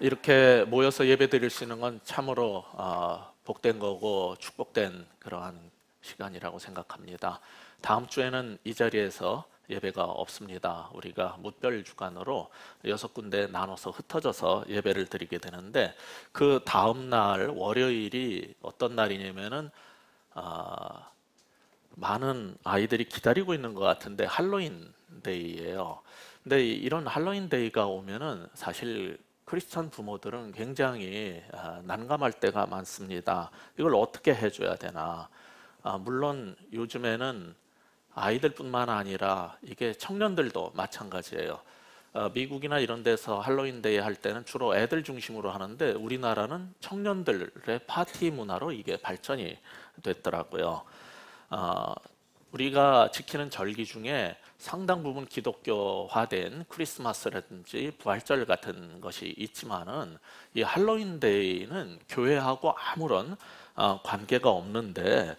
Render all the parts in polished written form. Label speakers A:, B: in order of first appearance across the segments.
A: 이렇게 모여서 예배 드릴 수 있는 건 참으로 복된 거고 축복된 그러한 시간이라고 생각합니다. 다음 주에는 이 자리에서 예배가 없습니다. 우리가 무별 주간으로 6군데 나눠서 흩어져서 예배를 드리게 되는데, 그 다음 날 월요일이 어떤 날이냐면은 많은 아이들이 기다리고 있는 것 같은데 할로윈 데이예요. 근데 이런 할로윈 데이가 오면은 사실 크리스천 부모들은 굉장히 난감할 때가 많습니다. 이걸 어떻게 해줘야 되나. 물론 요즘에는 아이들뿐만 아니라 이게 청년들도 마찬가지예요. 미국이나 이런 데서 할로윈 데이 할 때는 주로 애들 중심으로 하는데, 우리나라는 청년들의 파티 문화로 이게 발전이 됐더라고요. 우리가 지키는 절기 중에 상당 부분 기독교화된 크리스마스라든지 부활절 같은 것이 있지만은, 이 할로윈 데이는 교회하고 아무런 관계가 없는데,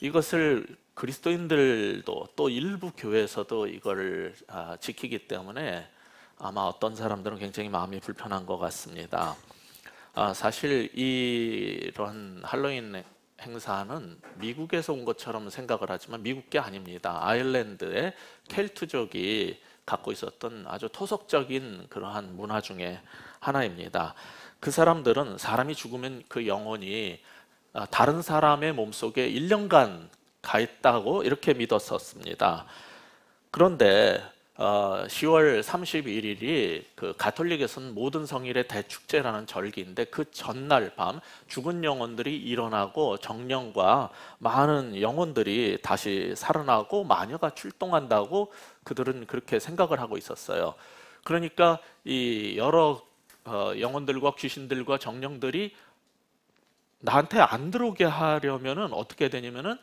A: 이것을 그리스도인들도 또 일부 교회에서도 이걸 지키기 때문에 아마 어떤 사람들은 굉장히 마음이 불편한 것 같습니다. 사실 이런 할로윈 행사는 미국에서 온 것처럼 생각을 하지만 미국 게 아닙니다. 아일랜드의 켈트족이 갖고 있었던 아주 토속적인 그러한 문화 중에 하나입니다. 그 사람들은 사람이 죽으면 그 영혼이 다른 사람의 몸속에 1년간 가 있다고 이렇게 믿었었습니다. 그런데 10월 31일이 그 가톨릭에서는 모든 성일의 대축제라는 절기인데, 그 전날 밤 죽은 영혼들이 일어나고 정령과 많은 영혼들이 다시 살아나고 마녀가 출동한다고 그들은 그렇게 생각을 하고 있었어요. 그러니까 이 여러 영혼들과 귀신들과 정령들이 나한테 안 들어오게 하려면은 어떻게 되냐면은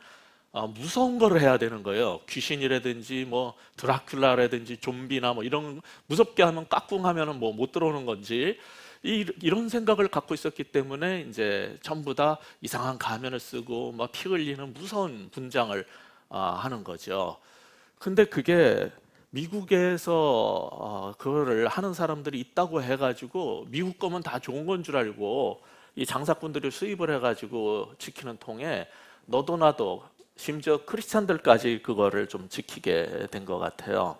A: 무서운 거를 해야 되는 거예요. 귀신이라든지 뭐 드라큘라라든지 좀비나 뭐 이런 무섭게 하면 까꿍하면은 뭐 못 들어오는 건지, 이런 생각을 갖고 있었기 때문에 이제 전부 다 이상한 가면을 쓰고 막 피 흘리는 무서운 분장을 하는 거죠. 근데 그게 미국에서 그거를 하는 사람들이 있다고 해가지고 미국 거면 다 좋은 건 줄 알고 이 장사꾼들이 수입을 해가지고 지키는 통에 너도 나도 심지어 크리스찬들까지 그거를 좀 지키게 된 것 같아요.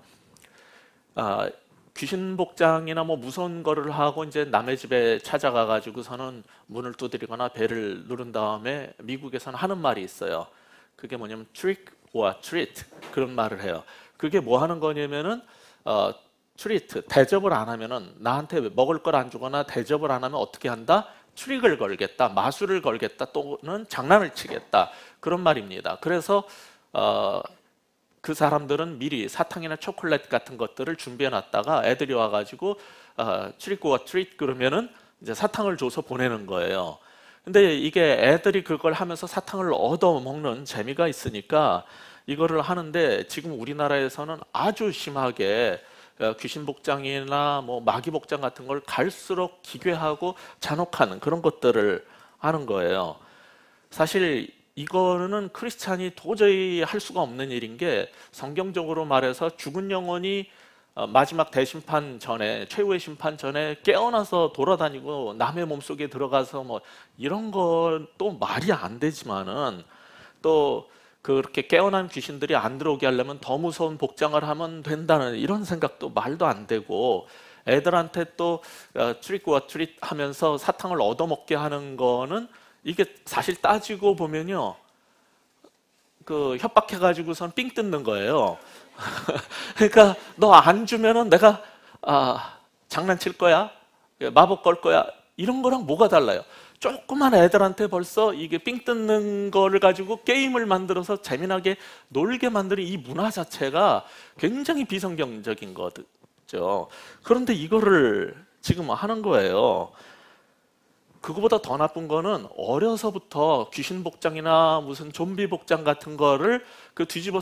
A: 귀신 복장이나 뭐 무서운 거를 하고 이제 남의 집에 찾아가 가지고서는 문을 두드리거나 벨을 누른 다음에 미국에서는 하는 말이 있어요. 그게 뭐냐면 trick or treat, 그런 말을 해요. 그게 뭐 하는 거냐면은 treat, 대접을 안 하면은, 나한테 먹을 걸 안 주거나 대접을 안 하면 어떻게 한다? 트릭을 걸겠다, 마술을 걸겠다, 또는 장난을 치겠다, 그런 말입니다. 그래서 그 사람들은 미리 사탕이나 초콜릿 같은 것들을 준비해 놨다가 애들이 와가지고 트릭 오어 트릿 그러면은 이제 사탕을 줘서 보내는 거예요. 근데 이게 애들이 그걸 하면서 사탕을 얻어 먹는 재미가 있으니까 이거를 하는데, 지금 우리나라에서는 아주 심하게 귀신 복장이나 뭐 마귀 복장 같은 걸 갈수록 기괴하고 잔혹한 그런 것들을 하는 거예요. 사실 이거는 크리스찬이 도저히 할 수가 없는 일인 게, 성경적으로 말해서 죽은 영혼이 마지막 대심판 전에, 최후의 심판 전에 깨어나서 돌아다니고 남의 몸속에 들어가서 뭐 이런 것도 말이 안 되지만은, 또 그렇게 깨어난 귀신들이 안 들어오게 하려면 더 무서운 복장을 하면 된다는 이런 생각도 말도 안 되고, 애들한테 또 트릭 오어 트릿 하면서 사탕을 얻어먹게 하는 거는, 이게 사실 따지고 보면요, 그 협박해가지고선 삥 뜯는 거예요. 그러니까 너 안 주면은 내가 장난칠 거야, 마법 걸 거야, 이런 거랑 뭐가 달라요? 조그만 애들한테 벌써 이게 삥 뜯는 거를 가지고 게임을 만들어서 재미나게 놀게 만드는 이 문화 자체가 굉장히 비성경적인 거죠. 그런데 이거를 지금 하는 거예요. 그거보다 더 나쁜 거는, 어려서부터 귀신 복장이나 무슨 좀비 복장 같은 거를 그 뒤집어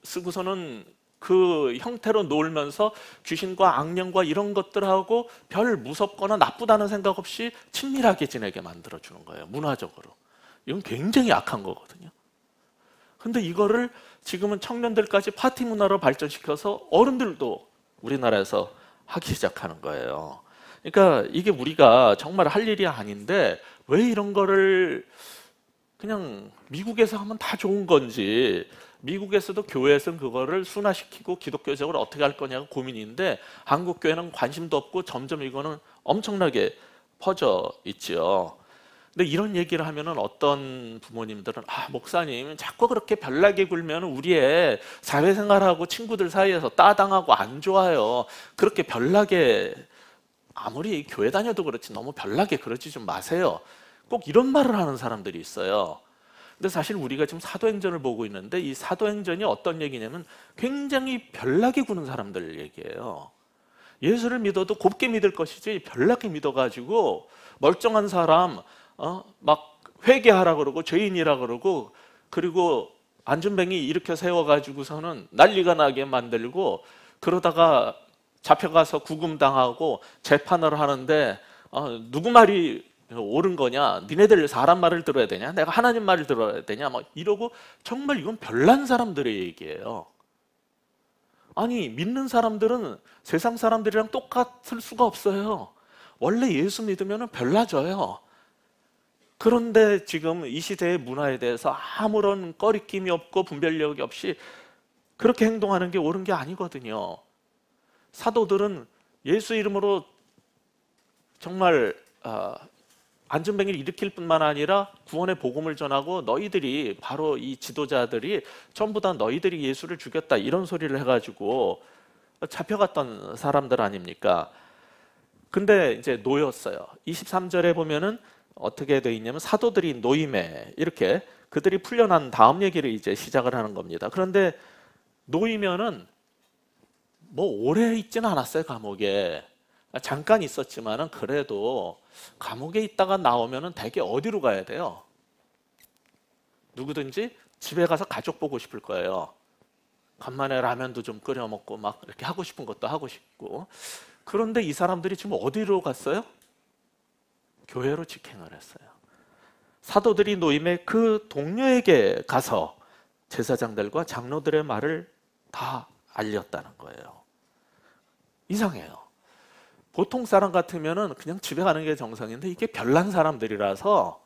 A: 쓰고서는 그 형태로 놀면서 귀신과 악령과 이런 것들하고 별 무섭거나 나쁘다는 생각 없이 친밀하게 지내게 만들어주는 거예요, 문화적으로. 이건 굉장히 악한 거거든요. 근데 이거를 지금은 청년들까지 파티 문화로 발전시켜서 어른들도 우리나라에서 하기 시작하는 거예요. 그러니까 이게 우리가 정말 할 일이 아닌데 왜 이런 거를 그냥 미국에서 하면 다 좋은 건지, 미국에서도 교회에서는 그거를 순화시키고 기독교적으로 어떻게 할 거냐가 고민인데 한국 교회는 관심도 없고 점점 이거는 엄청나게 퍼져 있지요. 근데 이런 얘기를 하면은 어떤 부모님들은 목사님 자꾸 그렇게 별나게 굴면 우리의 사회생활하고 친구들 사이에서 따당하고 안 좋아요. 그렇게 별나게 아무리 교회 다녀도 그렇지 너무 별나게 그러지 좀 마세요. 꼭 이런 말을 하는 사람들이 있어요. 근데 사실 우리가 지금 사도행전을 보고 있는데 이 사도행전이 어떤 얘기냐면 굉장히 별나게 구는 사람들 얘기예요. 예수를 믿어도 곱게 믿을 것이지 별나게 믿어가지고 멀쩡한 사람 막 회개하라 그러고 죄인이라 그러고 그리고 안전뱅이 일으켜 세워가지고서는 난리가 나게 만들고 그러다가 잡혀가서 구금당하고 재판을 하는데 누구 말이 옳은 거냐? 니네들 사람 말을 들어야 되냐? 내가 하나님 말을 들어야 되냐? 막 이러고 정말 이건 별난 사람들의 얘기예요. 아니 믿는 사람들은 세상 사람들이랑 똑같을 수가 없어요. 원래 예수 믿으면 별나져요. 그런데 지금 이 시대의 문화에 대해서 아무런 꺼리낌이 없고 분별력이 없이 그렇게 행동하는 게 옳은 게 아니거든요. 사도들은 예수 이름으로 정말 안전뱅이를 일으킬 뿐만 아니라 구원의 복음을 전하고 너희들이 바로 이 지도자들이 전부 다 너희들이 예수를 죽였다 이런 소리를 해가지고 잡혀갔던 사람들 아닙니까? 근데 이제 놓였어요. 23절에 보면은 어떻게 돼 있냐면 사도들이 노임에 이렇게 그들이 풀려난 다음 얘기를 이제 시작을 하는 겁니다. 그런데 놓이면은 뭐 오래 있지는 않았어요. 감옥에 잠깐 있었지만은 그래도 감옥에 있다가 나오면은 대개 어디로 가야 돼요? 누구든지 집에 가서 가족 보고 싶을 거예요. 간만에 라면도 좀 끓여 먹고 막 이렇게 하고 싶은 것도 하고 싶고. 그런데 이 사람들이 지금 어디로 갔어요? 교회로 직행을 했어요. 사도들이 노임에 그 동료에게 가서 제사장들과 장로들의 말을 다 알렸다는 거예요. 이상해요. 보통 사람 같으면은 그냥 집에 가는 게 정상인데 이게 별난 사람들이라서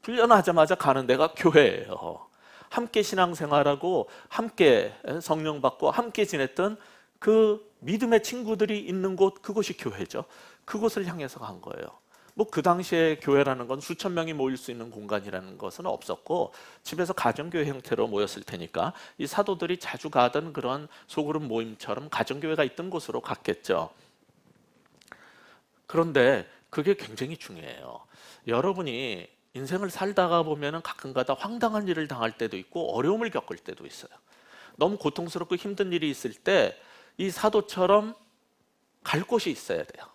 A: 훈련하자마자 가는 데가 교회예요. 함께 신앙생활하고 함께 성령 받고 함께 지냈던 그 믿음의 친구들이 있는 곳, 그곳이 교회죠. 그곳을 향해서 간 거예요. 뭐 그 당시에 교회라는 건 수천 명이 모일 수 있는 공간이라는 것은 없었고 집에서 가정교회 형태로 모였을 테니까 이 사도들이 자주 가던 그런 소그룹 모임처럼 가정교회가 있던 곳으로 갔겠죠. 그런데 그게 굉장히 중요해요. 여러분이 인생을 살다가 보면 가끔가다 황당한 일을 당할 때도 있고 어려움을 겪을 때도 있어요. 너무 고통스럽고 힘든 일이 있을 때 이 사도처럼 갈 곳이 있어야 돼요.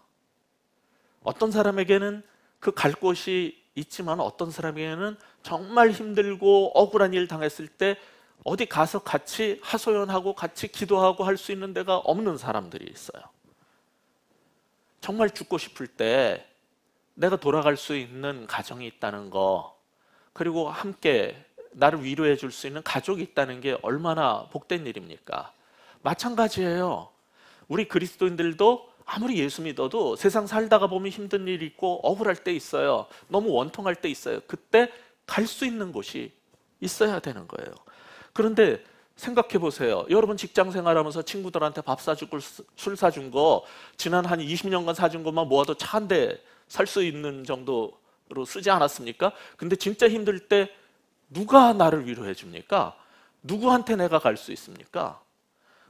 A: 어떤 사람에게는 그 갈 곳이 있지만 어떤 사람에게는 정말 힘들고 억울한 일 당했을 때 어디 가서 같이 하소연하고 같이 기도하고 할 수 있는 데가 없는 사람들이 있어요. 정말 죽고 싶을 때 내가 돌아갈 수 있는 가정이 있다는 거, 그리고 함께 나를 위로해 줄 수 있는 가족이 있다는 게 얼마나 복된 일입니까? 마찬가지예요. 우리 그리스도인들도 아무리 예수 믿어도 세상 살다가 보면 힘든 일이 있고 억울할 때 있어요. 너무 원통할 때 있어요. 그때 갈 수 있는 곳이 있어야 되는 거예요. 그런데 생각해 보세요. 여러분 직장 생활하면서 친구들한테 밥 사주고 술 사준 거 지난 한 20년간 사준 것만 모아도 차 한 대 살 수 있는 정도로 쓰지 않았습니까? 근데 진짜 힘들 때 누가 나를 위로해 줍니까? 누구한테 내가 갈 수 있습니까?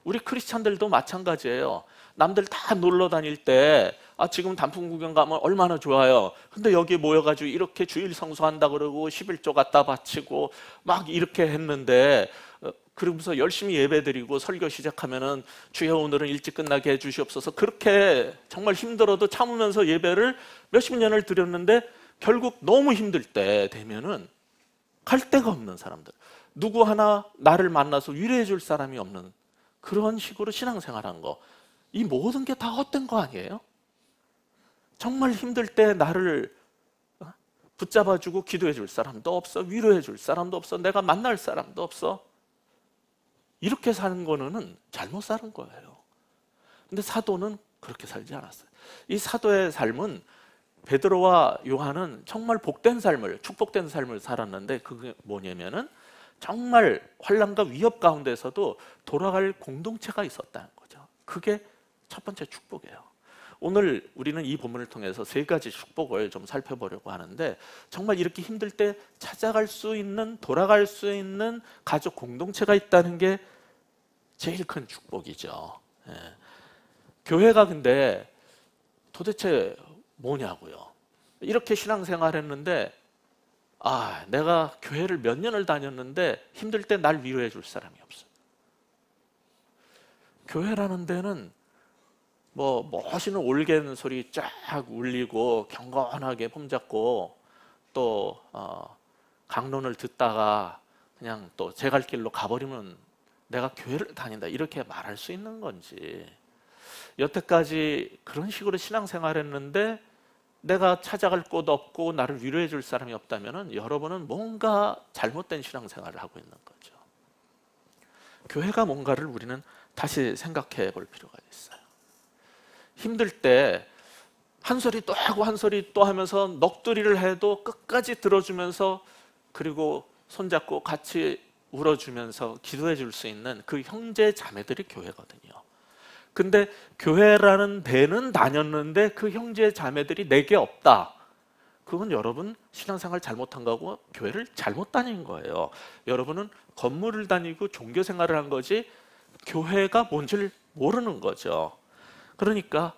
A: 우리 크리스찬들도 마찬가지예요. 남들 다 놀러 다닐 때 지금 단풍 구경 가면 얼마나 좋아요. 근데 여기 모여가지고 이렇게 주일 성수한다 그러고 11조 갖다 바치고 막 이렇게 했는데 그러면서 열심히 예배드리고 설교 시작하면은 주여 오늘은 일찍 끝나게 해주시옵소서, 그렇게 정말 힘들어도 참으면서 예배를 몇십 년을 드렸는데 결국 너무 힘들 때 되면은 갈 데가 없는 사람들, 누구 하나 나를 만나서 위로해 줄 사람이 없는 그런 식으로 신앙생활한 거, 이 모든 게 다 헛된 거 아니에요? 정말 힘들 때 나를 붙잡아주고 기도해 줄 사람도 없어, 위로해 줄 사람도 없어, 내가 만날 사람도 없어. 이렇게 사는 거는 잘못 사는 거예요. 근데 사도는 그렇게 살지 않았어요. 이 사도의 삶은 베드로와 요한은 정말 복된 삶을, 축복된 삶을 살았는데 그게 뭐냐면은 정말 환난과 위협 가운데서도 돌아갈 공동체가 있었다는 거죠. 그게 첫 번째 축복이에요. 오늘 우리는 이 본문을 통해서 세 가지 축복을 좀 살펴보려고 하는데 정말 이렇게 힘들 때 찾아갈 수 있는, 돌아갈 수 있는 가족 공동체가 있다는 게 제일 큰 축복이죠. 예. 교회가 근데 도대체 뭐냐고요. 이렇게 신앙생활 했는데 내가 교회를 몇 년을 다녔는데 힘들 때 날 위로해 줄 사람이 없어. 교회라는 데는 뭐 멋있는 올겐 소리 쫙 울리고 경건하게 폼잡고 또 강론을 듣다가 그냥 또 제 갈 길로 가버리면 내가 교회를 다닌다 이렇게 말할 수 있는 건지, 여태까지 그런 식으로 신앙생활했는데 내가 찾아갈 곳 없고 나를 위로해 줄 사람이 없다면 여러분은 뭔가 잘못된 신앙생활을 하고 있는 거죠. 교회가 뭔가를 우리는 다시 생각해 볼 필요가 있어요. 힘들 때 한 소리 또 하고 한 소리 또 하면서 넋두리를 해도 끝까지 들어주면서 그리고 손잡고 같이 울어주면서 기도해 줄 수 있는 그 형제 자매들이 교회거든요. 근데 교회라는 데는 다녔는데 그 형제 자매들이 내게 없다. 그건 여러분 신앙생활 잘못한 거고 교회를 잘못 다닌 거예요. 여러분은 건물을 다니고 종교 생활을 한 거지 교회가 뭔지를 모르는 거죠. 그러니까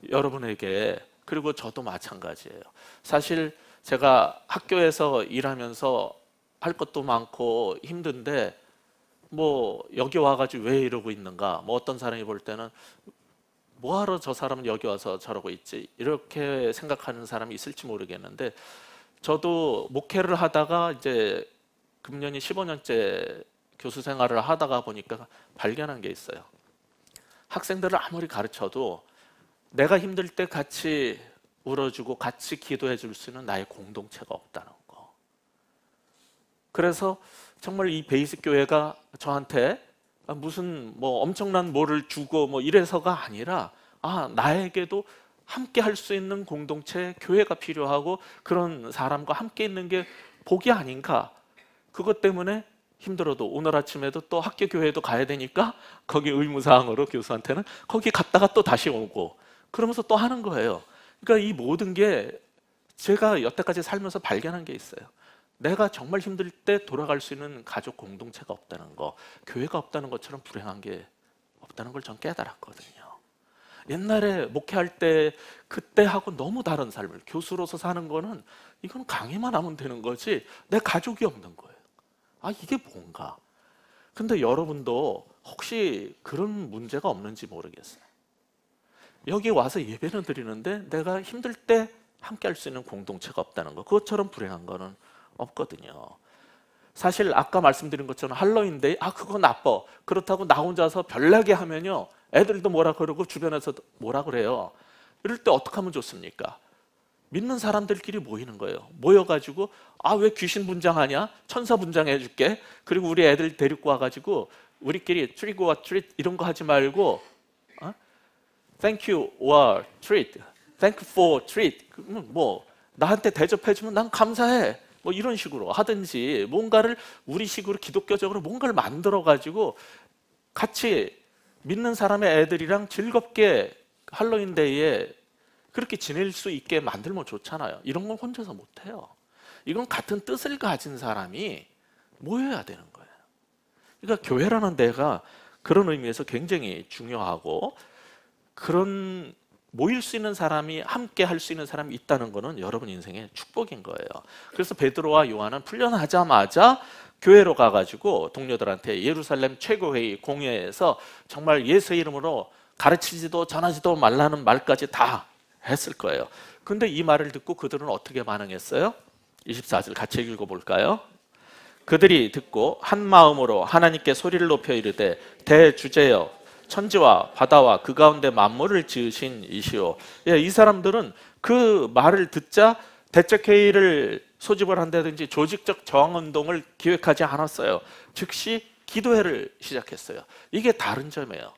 A: 여러분에게, 그리고 저도 마찬가지예요. 사실 제가 학교에서 일하면서 할 것도 많고 힘든데 뭐 여기 와가지고 왜 이러고 있는가, 뭐 어떤 사람이 볼 때는 뭐하러 저 사람은 여기 와서 저러고 있지 이렇게 생각하는 사람이 있을지 모르겠는데, 저도 목회를 하다가 이제 금년이 15년째 교수 생활을 하다가 보니까 발견한 게 있어요. 학생들을 아무리 가르쳐도 내가 힘들 때 같이 울어주고 같이 기도해 줄 수 있는 나의 공동체가 없다는 거. 그래서 정말 이 베이직 교회가 저한테 무슨 뭐 엄청난 뭐를 주고 뭐 이래서가 아니라 나에게도 함께 할 수 있는 공동체, 교회가 필요하고 그런 사람과 함께 있는 게 복이 아닌가. 그것 때문에 힘들어도 오늘 아침에도 또 학교 교회도 가야 되니까 거기 의무사항으로 교수한테는 거기 갔다가 또 다시 오고 그러면서 또 하는 거예요. 그러니까 이 모든 게 제가 여태까지 살면서 발견한 게 있어요. 내가 정말 힘들 때 돌아갈 수 있는 가족 공동체가 없다는 거, 교회가 없다는 것처럼 불행한 게 없다는 걸 전 깨달았거든요. 옛날에 목회할 때 그때하고 너무 다른 삶을, 교수로서 사는 거는 이건 강의만 하면 되는 거지 내 가족이 없는 거예요. 이게 뭔가. 근데 여러분도 혹시 그런 문제가 없는지 모르겠어요. 여기 와서 예배는 드리는데 내가 힘들 때 함께 할 수 있는 공동체가 없다는 거, 그것처럼 불행한 거는 없거든요. 사실 아까 말씀드린 것처럼 할로윈데이 그거 나빠, 그렇다고 나 혼자서 별나게 하면요 애들도 뭐라 그러고 주변에서도 뭐라 그래요. 이럴 때 어떻게 하면 좋습니까? 믿는 사람들끼리 모이는 거예요. 모여가지고 왜 귀신 분장하냐, 천사 분장해 줄게, 그리고 우리 애들 데리고 와가지고 우리끼리 트릭 오어 트릿 이런 거 하지 말고 Thank you or treat, thank you for treat, 뭐 나한테 대접해주면 난 감사해, 뭐 이런 식으로 하든지 뭔가를 우리식으로 기독교적으로 뭔가를 만들어가지고 같이 믿는 사람의 애들이랑 즐겁게 할로윈데이에 그렇게 지낼 수 있게 만들면 좋잖아요. 이런 건 혼자서 못해요. 이건 같은 뜻을 가진 사람이 모여야 되는 거예요. 그러니까 교회라는 데가 그런 의미에서 굉장히 중요하고, 그런 모일 수 있는 사람이, 함께 할 수 있는 사람이 있다는 것은 여러분 인생의 축복인 거예요. 그래서 베드로와 요한은 풀려나자마자 교회로 가가지고 동료들한테 예루살렘 최고회의 공회에서 정말 예수의 이름으로 가르치지도 전하지도 말라는 말까지 다 했을 거예요. 근데 이 말을 듣고 그들은 어떻게 반응했어요? 24절 같이 읽어볼까요? 그들이 듣고 한 마음으로 하나님께 소리를 높여 이르되 대주제여 천지와 바다와 그 가운데 만물을 지으신 이시오. 이 사람들은 그 말을 듣자 대책회의를 소집을 한다든지 조직적 저항운동을 기획하지 않았어요. 즉시 기도회를 시작했어요. 이게 다른 점이에요.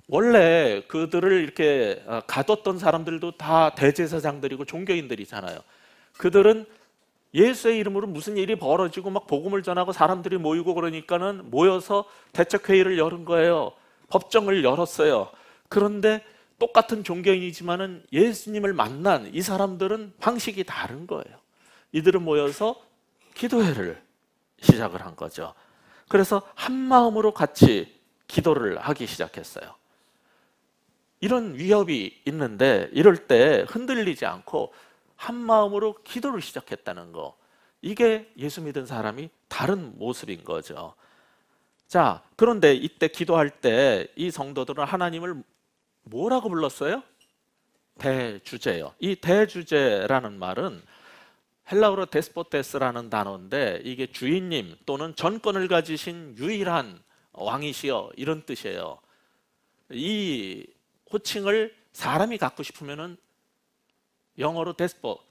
A: 원래 그들을 이렇게 가뒀던 사람들도 다 대제사장들이고 종교인들이잖아요. 그들은 예수의 이름으로 무슨 일이 벌어지고 막 복음을 전하고 사람들이 모이고 그러니까는 모여서 대책회의를 열은 거예요. 법정을 열었어요. 그런데 똑같은 종교인이지만은 예수님을 만난 이 사람들은 방식이 다른 거예요. 이들은 모여서 기도회를 시작을 한 거죠. 그래서 한 마음으로 같이 기도를 하기 시작했어요. 이런 위협이 있는데 이럴 때 흔들리지 않고 한 마음으로 기도를 시작했다는 거, 이게 예수 믿은 사람이 다른 모습인 거죠. 자, 그런데 이때 기도할 때 이 성도들은 하나님을 뭐라고 불렀어요? 대주제요. 이 대주제라는 말은 헬라어로 데스포테스라는 단어인데 이게 주인님 또는 전권을 가지신 유일한 왕이시여, 이런 뜻이에요. 이 호칭을 사람이 갖고 싶으면은 영어로 데스포트,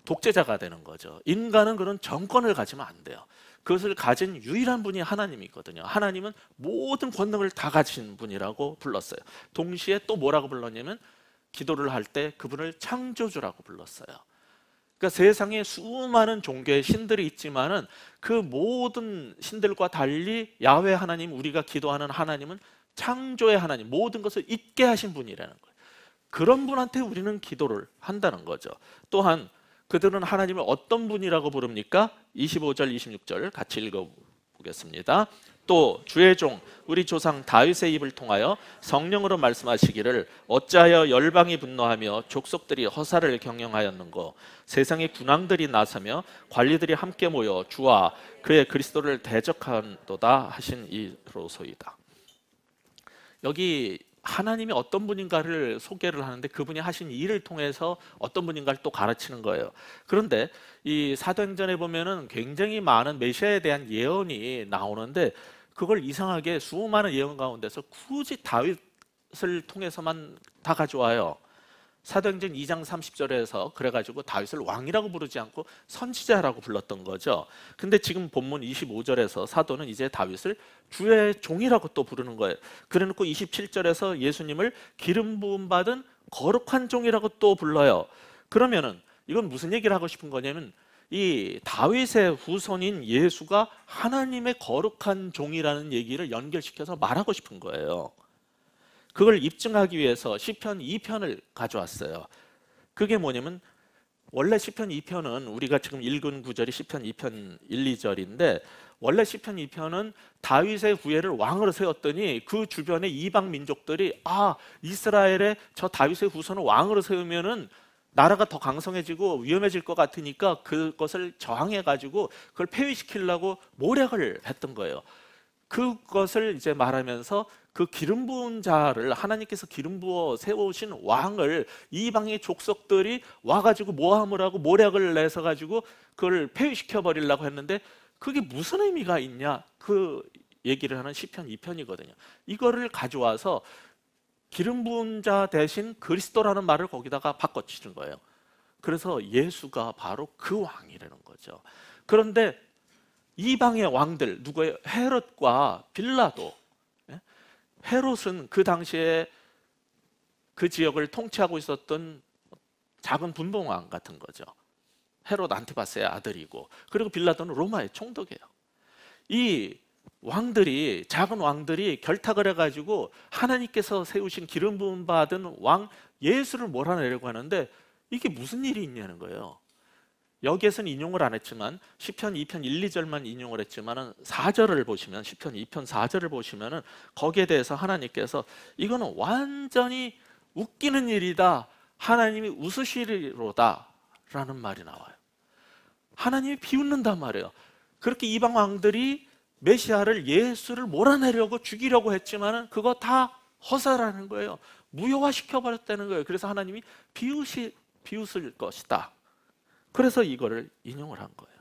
A: 독재자가 되는 거죠. 인간은 그런 정권을 가지면 안 돼요. 그것을 가진 유일한 분이 하나님이거든요. 하나님은 모든 권능을 다 가진 분이라고 불렀어요. 동시에 또 뭐라고 불렀냐면 기도를 할 때 그분을 창조주라고 불렀어요. 그러니까 세상에 수많은 종교의 신들이 있지만은 그 모든 신들과 달리 야훼 하나님, 우리가 기도하는 하나님은 창조의 하나님, 모든 것을 있게 하신 분이라는 거예요. 그런 분한테 우리는 기도를 한다는 거죠. 또한 그들은 하나님을 어떤 분이라고 부릅니까? 25절, 26절 같이 읽어보겠습니다. 또 주의 종 우리 조상 다윗의 입을 통하여 성령으로 말씀하시기를 어찌하여 열방이 분노하며 족속들이 허사를 경영하였는고 세상의 군왕들이 나서며 관리들이 함께 모여 주와 그의 그리스도를 대적한도다 하신 이로소이다. 여기 하나님이 어떤 분인가를 소개를 하는데 그분이 하신 일을 통해서 어떤 분인가를 또 가르치는 거예요. 그런데 이 사도행전에 보면은 굉장히 많은 메시아에 대한 예언이 나오는데 그걸 이상하게 수많은 예언 가운데서 굳이 다윗을 통해서만 다 가져와요. 사도행전 2장 30절에서 그래가지고 다윗을 왕이라고 부르지 않고 선지자라고 불렀던 거죠. 근데 지금 본문 25절에서 사도는 이제 다윗을 주의 종이라고 또 부르는 거예요. 그래놓고 27절에서 예수님을 기름 부음 받은 거룩한 종이라고 또 불러요. 그러면은 이건 무슨 얘기를 하고 싶은 거냐면 이 다윗의 후손인 예수가 하나님의 거룩한 종이라는 얘기를 연결시켜서 말하고 싶은 거예요. 그걸 입증하기 위해서 시편 2편을 가져왔어요. 그게 뭐냐면 원래 시편 2편은 우리가 지금 읽은 구절이 시편 2편 1, 2절인데 원래 시편 2편은 다윗의 후예를 왕으로 세웠더니 그 주변의 이방 민족들이 이스라엘의 저 다윗의 후손을 왕으로 세우면은 나라가 더 강성해지고 위험해질 것 같으니까 그것을 저항해가지고 그걸 폐위시키려고 모략을 했던 거예요. 그것을 이제 말하면서 그 기름 부은 자를 하나님께서 기름 부어 세우신 왕을 이방의 족속들이 와가지고 모함을 하고 모략을 내서 가지고 그걸 폐위시켜 버리려고 했는데 그게 무슨 의미가 있냐, 그 얘기를 하는 시편 2편이거든요. 이거를 가져와서 기름 부은 자 대신 그리스도라는 말을 거기다가 바꿔치는 거예요. 그래서 예수가 바로 그 왕이라는 거죠. 그런데 이방의 왕들 누구예요? 헤롯과 빌라도. 헤롯은 그 당시에 그 지역을 통치하고 있었던 작은 분봉왕 같은 거죠. 헤롯 안티바스의 아들이고, 그리고 빌라도는 로마의 총독이에요. 이 왕들이, 작은 왕들이 결탁을 해가지고 하나님께서 세우신 기름 부음 받은 왕 예수를 몰아내려고 하는데 이게 무슨 일이 있냐는 거예요. 여기에서는 인용을 안 했지만 시편 2편 1, 2절만 인용을 했지만 4절을 보시면, 시편 2편 4절을 보시면은 거기에 대해서 하나님께서 이거는 완전히 웃기는 일이다, 하나님이 웃으시리로다 라는 말이 나와요. 하나님이 비웃는단 말이에요. 그렇게 이방 왕들이 메시아를, 예수를 몰아내려고 죽이려고 했지만은 그거 다 허사라는 거예요. 무효화시켜 버렸다는 거예요. 그래서 하나님이 비웃을 것이다. 그래서 이거를 인용을 한 거예요.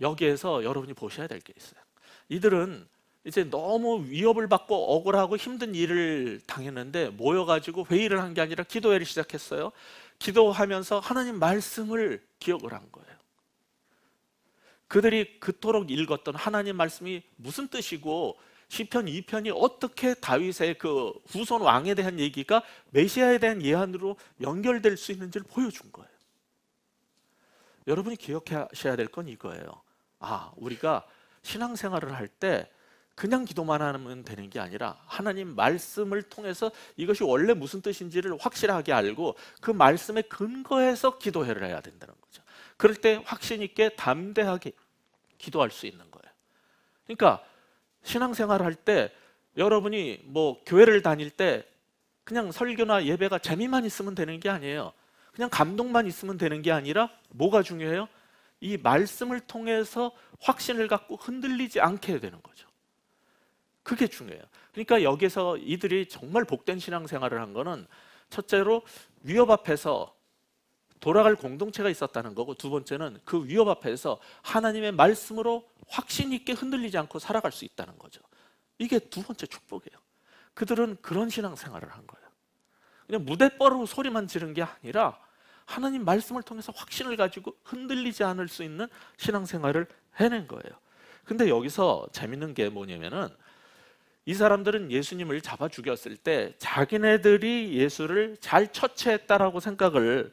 A: 여기에서 여러분이 보셔야 될 게 있어요. 이들은 이제 너무 위협을 받고 억울하고 힘든 일을 당했는데 모여가지고 회의를 한 게 아니라 기도회를 시작했어요. 기도하면서 하나님 말씀을 기억을 한 거예요. 그들이 그토록 읽었던 하나님 말씀이 무슨 뜻이고 시편 2편이 어떻게 다윗의 그 후손 왕에 대한 얘기가 메시아에 대한 예언으로 연결될 수 있는지를 보여준 거예요. 여러분이 기억하셔야 될 건 이거예요. 우리가 신앙생활을 할 때 그냥 기도만 하면 되는 게 아니라 하나님 말씀을 통해서 이것이 원래 무슨 뜻인지를 확실하게 알고 그 말씀에 근거해서 기도를 해야 된다는 거죠. 그럴 때 확신 있게 담대하게 기도할 수 있는 거예요. 그러니까 신앙생활을 할 때 여러분이 뭐 교회를 다닐 때 그냥 설교나 예배가 재미만 있으면 되는 게 아니에요. 그냥 감동만 있으면 되는 게 아니라 뭐가 중요해요? 이 말씀을 통해서 확신을 갖고 흔들리지 않게 되는 거죠. 그게 중요해요. 그러니까 여기서 이들이 정말 복된 신앙생활을 한 거는 첫째로 위협 앞에서 돌아갈 공동체가 있었다는 거고, 두 번째는 그 위협 앞에서 하나님의 말씀으로 확신 있게 흔들리지 않고 살아갈 수 있다는 거죠. 이게 두 번째 축복이에요. 그들은 그런 신앙생활을 한 거예요. 그냥 무대뽀로 소리만 지른 게 아니라 하나님 말씀을 통해서 확신을 가지고 흔들리지 않을 수 있는 신앙생활을 해낸 거예요. 근데 여기서 재밌는 게 뭐냐면은 이 사람들은 예수님을 잡아 죽였을 때 자기네들이 예수를 잘 처치했다라고 생각을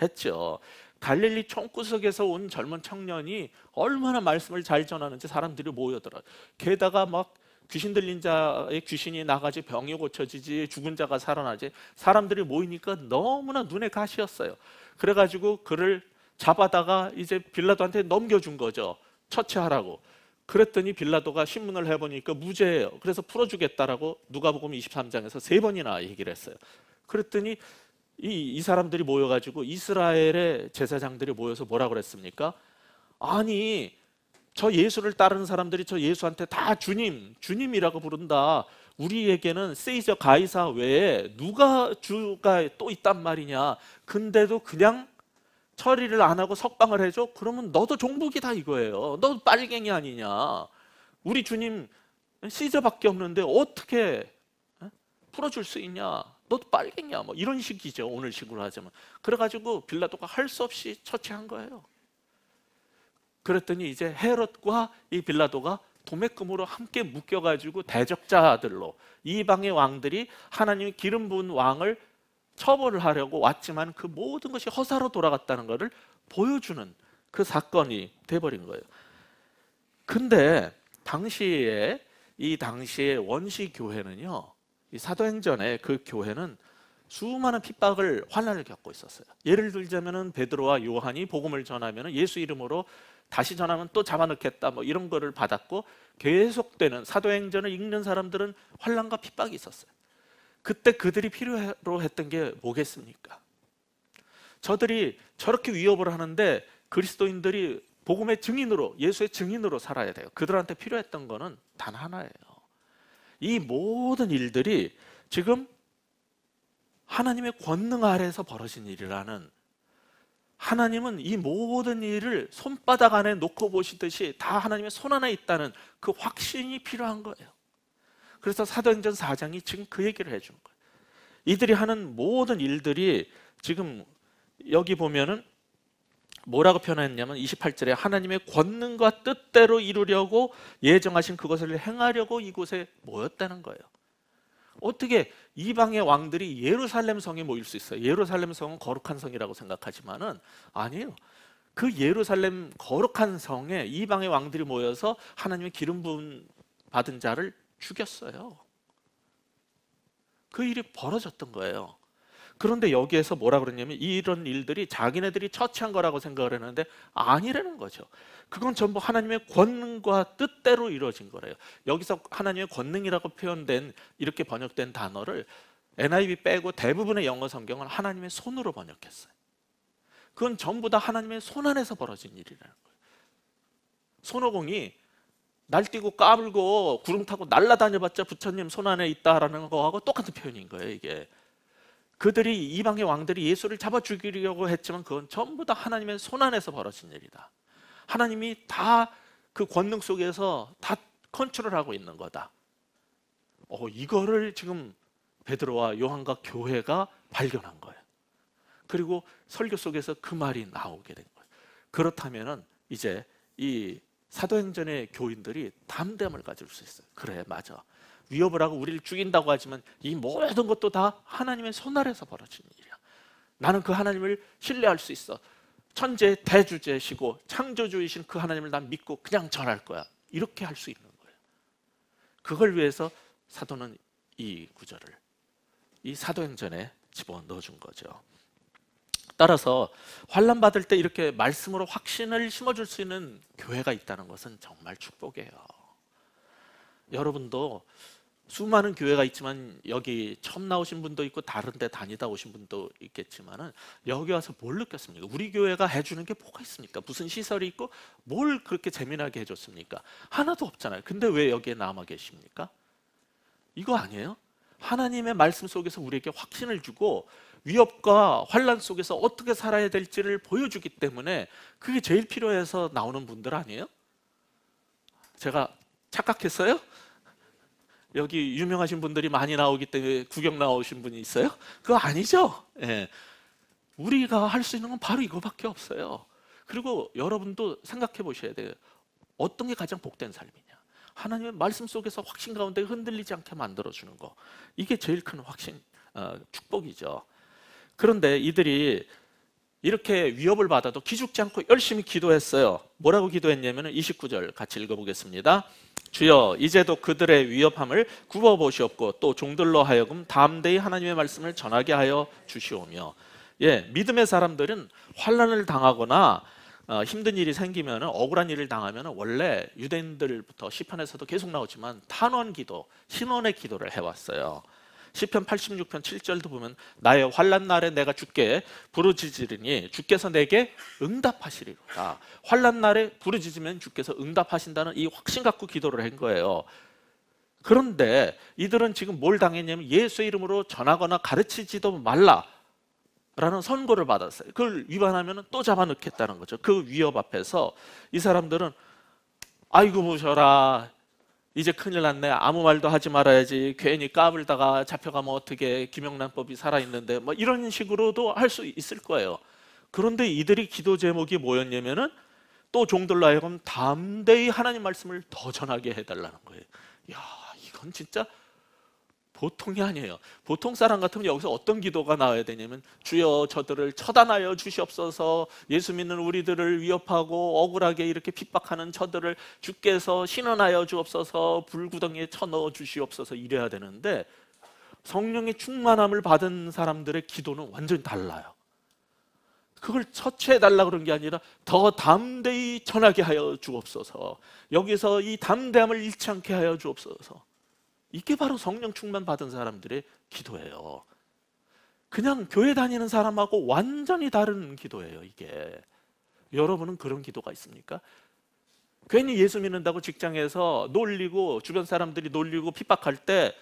A: 했죠. 갈릴리 총구석에서 온 젊은 청년이 얼마나 말씀을 잘 전하는지 사람들이 모여들어요. 게다가 막 귀신 들린 자의 귀신이 나가지, 병이 고쳐지지, 죽은 자가 살아나지, 사람들이 모이니까 너무나 눈에 가시였어요. 그래가지고 그를 잡아다가 이제 빌라도한테 넘겨준 거죠. 처치하라고. 그랬더니 빌라도가 신문을 해보니까 무죄예요. 그래서 풀어주겠다라고 누가복음 23장에서 3번이나 얘기를 했어요. 그랬더니 이 사람들이 모여가지고 이스라엘의 제사장들이 모여서 뭐라고 그랬습니까? 아니, 저 예수를 따르는 사람들이 저 예수한테 다 주님이라고 부른다. 우리에게는 세이저 가이사 외에 누가 주가 또 있단 말이냐. 근데도 그냥 처리를 안 하고 석방을 해줘? 그러면 너도 종북이다 이거예요. 너 빨갱이 아니냐. 우리 주님 시저밖에 없는데 어떻게 풀어줄 수 있냐. 너도 빨갱이야. 뭐 이런 식이죠. 오늘 식으로 하자면. 그래가지고 빌라도가 할 수 없이 처치한 거예요. 그랬더니 이제 헤롯과 이 빌라도가 도매금으로 함께 묶여가지고 대적자들로, 이방의 왕들이 하나님이 기름 부은 왕을 처벌을 하려고 왔지만 그 모든 것이 허사로 돌아갔다는 것을 보여주는 그 사건이 돼버린 거예요. 근데 당시에 원시 교회는요, 이 사도행전의 그 교회는 수많은 핍박을, 환난을 겪고 있었어요. 예를 들자면은 베드로와 요한이 복음을 전하면 예수 이름으로 다시 전하면 또 잡아넣겠다, 뭐 이런 거를 받았고, 계속되는 사도행전을 읽는 사람들은 환난과 핍박이 있었어요. 그때 그들이 필요로 했던 게 뭐겠습니까? 저들이 저렇게 위협을 하는데 그리스도인들이 복음의 증인으로, 예수의 증인으로 살아야 돼요. 그들한테 필요했던 거는 단 하나예요. 이 모든 일들이 지금 하나님의 권능 아래에서 벌어진 일이라는, 하나님은 이 모든 일을 손바닥 안에 놓고 보시듯이 다 하나님의 손 안에 있다는 그 확신이 필요한 거예요. 그래서 사도행전 4장이 지금 그 얘기를 해주는 거예요. 이들이 하는 모든 일들이 지금 여기 보면은 뭐라고 표현했냐면 28절에 하나님의 권능과 뜻대로 이루려고 예정하신 그것을 행하려고 이곳에 모였다는 거예요. 어떻게 이방의 왕들이 예루살렘 성에 모일 수 있어요? 예루살렘 성은 거룩한 성이라고 생각하지만은 아니에요. 그 예루살렘 거룩한 성에 이방의 왕들이 모여서 하나님의 기름 부음 받은 자를 죽였어요. 그 일이 벌어졌던 거예요. 그런데 여기에서 뭐라 그러냐면 이런 일들이 자기네들이 처치한 거라고 생각을 했는데 아니라는 거죠. 그건 전부 하나님의 권능과 뜻대로 이루어진 거래요. 여기서 하나님의 권능이라고 표현된, 이렇게 번역된 단어를 NIV 빼고 대부분의 영어 성경은 하나님의 손으로 번역했어요. 그건 전부 다 하나님의 손 안에서 벌어진 일이라는 거예요. 손오공이 날뛰고 까불고 구름 타고 날아다녀봤자 부처님 손 안에 있다라는 거하고 똑같은 표현인 거예요. 이게 그들이, 이방의 왕들이 예수를 잡아 죽이려고 했지만 그건 전부 다 하나님의 손 안에서 벌어진 일이다. 하나님이 다 그 권능 속에서 다 컨트롤하고 있는 거다. 이거를 지금 베드로와 요한과 교회가 발견한 거예요. 그리고 설교 속에서 그 말이 나오게 된 거예요. 그렇다면은 이제 이 사도행전의 교인들이 담대함을 가질 수 있어요. 그래, 맞아. 위협을 하고 우리를 죽인다고 하지만 이 모든 것도 다 하나님의 손 아래서 벌어지는 일이야. 나는 그 하나님을 신뢰할 수 있어. 천재 대주제시고 창조주이신 그 하나님을 난 믿고 그냥 전할 거야. 이렇게 할 수 있는 거예요. 그걸 위해서 사도는 이 구절을 이 사도행전에 집어넣어 준 거죠. 따라서 환난 받을 때 이렇게 말씀으로 확신을 심어줄 수 있는 교회가 있다는 것은 정말 축복이에요. 여러분도 수많은 교회가 있지만 여기 처음 나오신 분도 있고 다른 데 다니다 오신 분도 있겠지만 여기 와서 뭘 느꼈습니까? 우리 교회가 해주는 게 뭐가 있습니까? 무슨 시설이 있고 뭘 그렇게 재미나게 해줬습니까? 하나도 없잖아요. 근데 왜 여기에 남아 계십니까? 이거 아니에요? 하나님의 말씀 속에서 우리에게 확신을 주고 위협과 환난 속에서 어떻게 살아야 될지를 보여주기 때문에 그게 제일 필요해서 나오는 분들 아니에요? 제가 착각했어요? 여기 유명하신 분들이 많이 나오기 때문에 구경 나오신 분이 있어요? 그거 아니죠? 예. 우리가 할 수 있는 건 바로 이거밖에 없어요. 그리고 여러분도 생각해 보셔야 돼요. 어떤 게 가장 복된 삶이냐? 하나님의 말씀 속에서 확신 가운데 흔들리지 않게 만들어주는 거. 이게 제일 큰 확신, 축복이죠. 그런데 이들이 이렇게 위협을 받아도 기죽지 않고 열심히 기도했어요. 뭐라고 기도했냐면 29절 같이 읽어보겠습니다. 주여 이제도 그들의 위협함을 굽어보시옵고 또 종들로 하여금 담대히 하나님의 말씀을 전하게 하여 주시오며. 예, 믿음의 사람들은 환난을 당하거나 힘든 일이 생기면 억울한 일을 당하면 원래 유대인들부터 시편에서도 계속 나오지만 탄원 기도, 신원의 기도를 해왔어요. 시편 86편 7절도 보면 나의 환난 날에 내가 주께 부르짖으리니 주께서 내게 응답하시리로다. 환난 날에 부르짖으면 주께서 응답하신다는 이 확신 갖고 기도를 한 거예요. 그런데 이들은 지금 뭘 당했냐면 예수의 이름으로 전하거나 가르치지도 말라라는 선고를 받았어요. 그걸 위반하면 또 잡아넣겠다는 거죠. 그 위협 앞에서 이 사람들은 아이고 보셔라, 이제 큰일 났네. 아무 말도 하지 말아야지. 괜히 까불다가 잡혀가면 어떻게, 김영란법이 살아있는데, 뭐 이런 식으로도 할 수 있을 거예요. 그런데 이들이 기도 제목이 뭐였냐면은 또 종들로 하여금 담대히 하나님 말씀을 더 전하게 해달라는 거예요. 야, 이건 진짜 보통이 아니에요. 보통 사람 같으면 여기서 어떤 기도가 나와야 되냐면 주여 저들을 처단하여 주시옵소서, 예수 믿는 우리들을 위협하고 억울하게 이렇게 핍박하는 저들을 주께서 신원하여 주옵소서, 불구덩이에 쳐넣어 주시옵소서, 이래야 되는데 성령의 충만함을 받은 사람들의 기도는 완전히 달라요. 그걸 처치해달라 그런 게 아니라 더 담대히 전하게 하여 주옵소서, 여기서 이 담대함을 잃지 않게 하여 주옵소서. 이게 바로 성령 충만 받은 사람들의 기도예요. 그냥 교회 다니는 사람하고 완전히 다른 기도예요. 이게 여러분은 그런 기도가 있습니까? 괜히 예수 믿는다고 직장에서 놀리고 주변 사람들이 놀리고 핍박할 때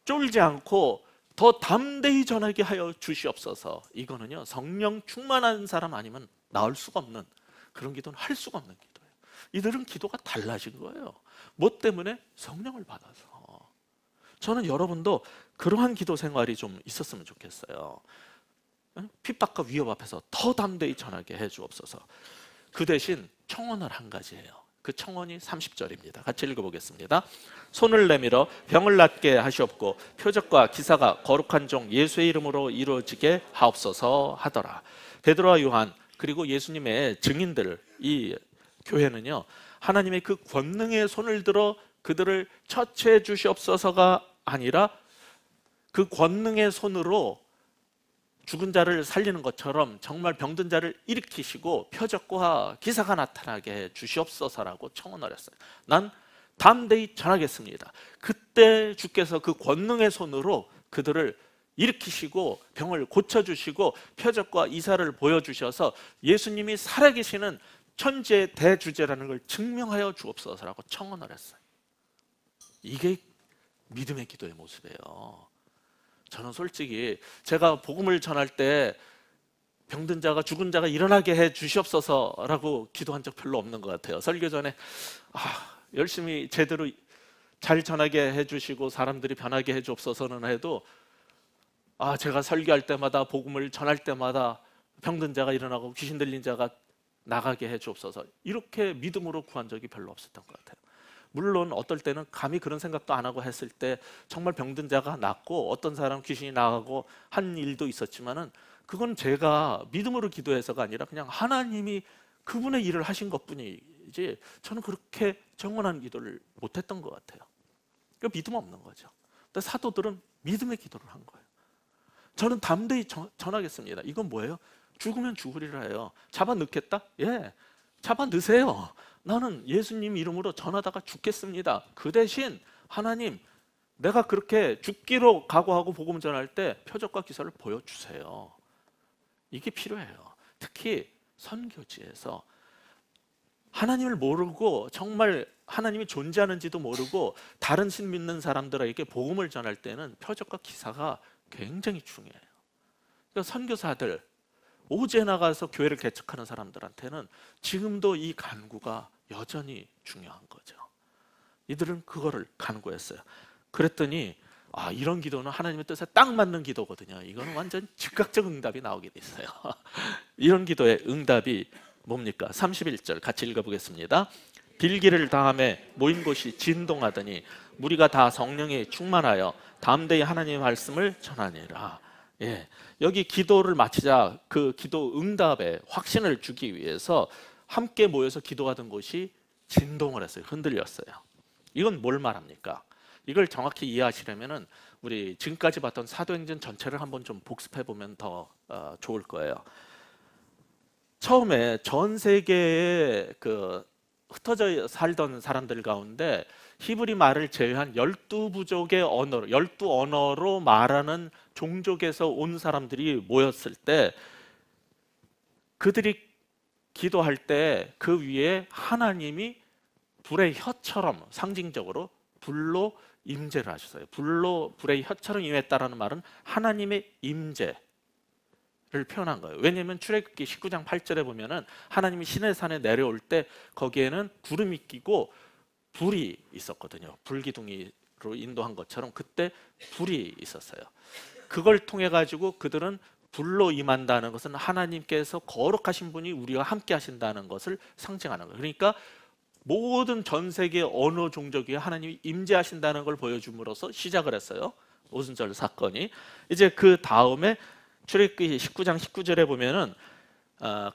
A: 쫄지 않고 더 담대히 전하게 하여 주시옵소서. 이거는요, 성령 충만한 사람 아니면 나올 수가 없는, 그런 기도는 할 수가 없는 기도예요. 이들은 기도가 달라진 거예요. 뭐 때문에? 성령을 받아서. 저는 여러분도 그러한 기도 생활이 좀 있었으면 좋겠어요. 핍박과 위협 앞에서 더 담대히 전하게 해 주옵소서. 그 대신 청원을 한 가지예요. 그 청원이 30절입니다. 같이 읽어보겠습니다. 손을 내밀어 병을 낫게 하시옵고 표적과 기사가 거룩한 종 예수의 이름으로 이루어지게 하옵소서 하더라. 베드로와 요한 그리고 예수님의 증인들, 이 교회는요, 하나님의 그 권능의 손을 들어 그들을 처치해 주시옵소서가 아니라 그 권능의 손으로 죽은 자를 살리는 것처럼 정말 병든 자를 일으키시고 표적과 기사가 나타나게 해 주시옵소서라고 청원을 했어요. 난 담대히 전하겠습니다. 그때 주께서 그 권능의 손으로 그들을 일으키시고 병을 고쳐주시고 표적과 이사를 보여주셔서 예수님이 살아계시는 천지의 대주제라는 걸 증명하여 주옵소서라고 청원을 했어요. 이게 믿음의 기도의 모습이에요. 저는 솔직히 제가 복음을 전할 때 병든 자가 죽은 자가 일어나게 해 주시옵소서라고 기도한 적 별로 없는 것 같아요. 설교 전에 열심히 제대로 잘 전하게 해주시고 사람들이 변하게 해 주옵소서는 해도 제가 설교할 때마다 복음을 전할 때마다 병든 자가 일어나고 귀신 들린 자가 나가게 해 주옵소서. 이렇게 믿음으로 구한 적이 별로 없었던 것 같아요. 물론 어떨 때는 감히 그런 생각도 안 하고 했을 때 정말 병든 자가 낫고 어떤 사람 귀신이 나가고 한 일도 있었지만은 그건 제가 믿음으로 기도해서가 아니라 그냥 하나님이 그분의 일을 하신 것뿐이지 저는 그렇게 정원한 기도를 못했던 것 같아요. 그 믿음 없는 거죠. 근데 사도들은 믿음의 기도를 한 거예요. 저는 담대히 전하겠습니다. 이건 뭐예요? 죽으면 죽으리라 해요. 잡아 넣겠다? 예, 잡아 넣으세요. 나는 예수님 이름으로 전하다가 죽겠습니다. 그 대신 하나님, 내가 그렇게 죽기로 각오하고 복음 전할 때 표적과 기사를 보여주세요. 이게 필요해요. 특히 선교지에서 하나님을 모르고 정말 하나님이 존재하는지도 모르고 다른 신 믿는 사람들에게 복음을 전할 때는 표적과 기사가 굉장히 중요해요. 그러니까 선교사들, 오제 나가서 교회를 개척하는 사람들한테는 지금도 이 간구가 여전히 중요한 거죠. 이들은 그거를 간구했어요. 그랬더니 이런 기도는 하나님의 뜻에 딱 맞는 기도거든요. 이거는 완전 즉각적 응답이 나오게 돼 있어요. 이런 기도의 응답이 뭡니까? 31절 같이 읽어보겠습니다. 빌기를 다음에 모인 곳이 진동하더니 무리가 다 성령에 충만하여 담대히 하나님의 말씀을 전하니라. 예, 여기 기도를 마치자 그 기도 응답에 확신을 주기 위해서 함께 모여서 기도하던 곳이 진동을 했어요. 흔들렸어요. 이건 뭘 말합니까? 이걸 정확히 이해하시려면은 우리 지금까지 봤던 사도행전 전체를 한번 좀 복습해 보면 더 좋을 거예요. 처음에 전 세계에 흩어져 살던 사람들 가운데 히브리 말을 제외한 12부족의 언어로, 12언어로 말하는 종족에서 온 사람들이 모였을 때 그들이 기도할 때 그 위에 하나님이 불의 혀처럼 상징적으로 불로 임재를 하셨어요. 불의 혀처럼 임했다라는 말은 하나님의 임재를 표현한 거예요. 왜냐하면 출애굽기 19장 8절에 보면은 하나님이 시내산에 내려올 때 거기에는 구름이 끼고 불이 있었거든요. 불기둥이로 인도한 것처럼 그때 불이 있었어요. 그걸 통해 가지고 그들은 불로 임한다는 것은 하나님께서 거룩하신 분이 우리와 함께 하신다는 것을 상징하는 거예요. 그러니까 모든 전 세계 어느 종족 위에 하나님이 임재하신다는 걸 보여줌으로써 시작을 했어요. 오순절 사건이. 이제 그 다음에 출애굽기 19장 19절에 보면은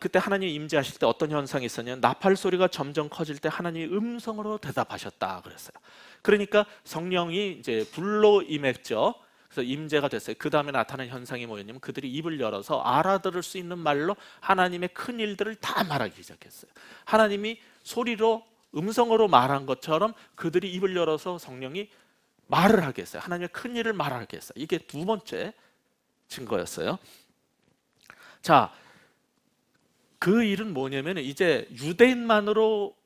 A: 그때 하나님이 임재하실 때 어떤 현상이 있었냐면 나팔 소리가 점점 커질 때 하나님이 음성으로 대답하셨다 그랬어요. 그러니까 성령이 이제 불로 임했죠. 그래서 임재가 됐어요. 그 다음에 나타난 현상이 뭐였냐면 그들이 입을 열어서 알아들을 수 있는 말로 하나님의 큰 일들을 다 말하기 시작했어요. 하나님이 소리로 음성으로 말한 것처럼 그들이 입을 열어서 성령이 말을 하게 했어요. 하나님의 큰 일을 말하게 했어요. 이게 두 번째 증거였어요. 자, 그 일은 뭐냐면 이제 유대인만으로